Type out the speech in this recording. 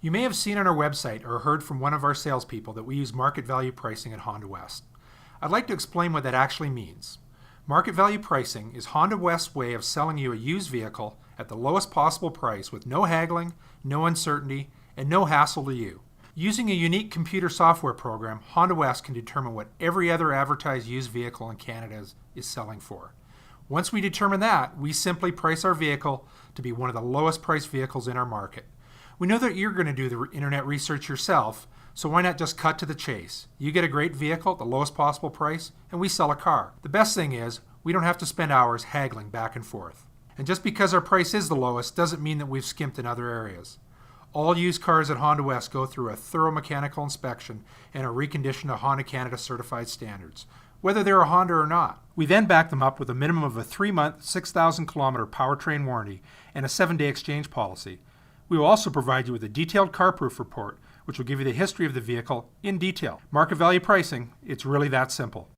You may have seen on our website or heard from one of our salespeople that we use market value pricing at Honda West. I'd like to explain what that actually means. Market value pricing is Honda West's way of selling you a used vehicle at the lowest possible price with no haggling, no uncertainty, and no hassle to you. Using a unique computer software program, Honda West can determine what every other advertised used vehicle in Canada is selling for. Once we determine that, we simply price our vehicle to be one of the lowest priced vehicles in our market. We know that you're going to do the internet research yourself, so why not just cut to the chase? You get a great vehicle at the lowest possible price, and we sell a car. The best thing is, we don't have to spend hours haggling back and forth. And just because our price is the lowest doesn't mean that we've skimped in other areas. All used cars at Honda West go through a thorough mechanical inspection and are reconditioned to Honda Canada certified standards, whether they're a Honda or not. We then back them up with a minimum of a 3-month, 6,000-kilometer powertrain warranty and a 7-day exchange policy. We will also provide you with a detailed CarProof report, which will give you the history of the vehicle in detail. Market value pricing, it's really that simple.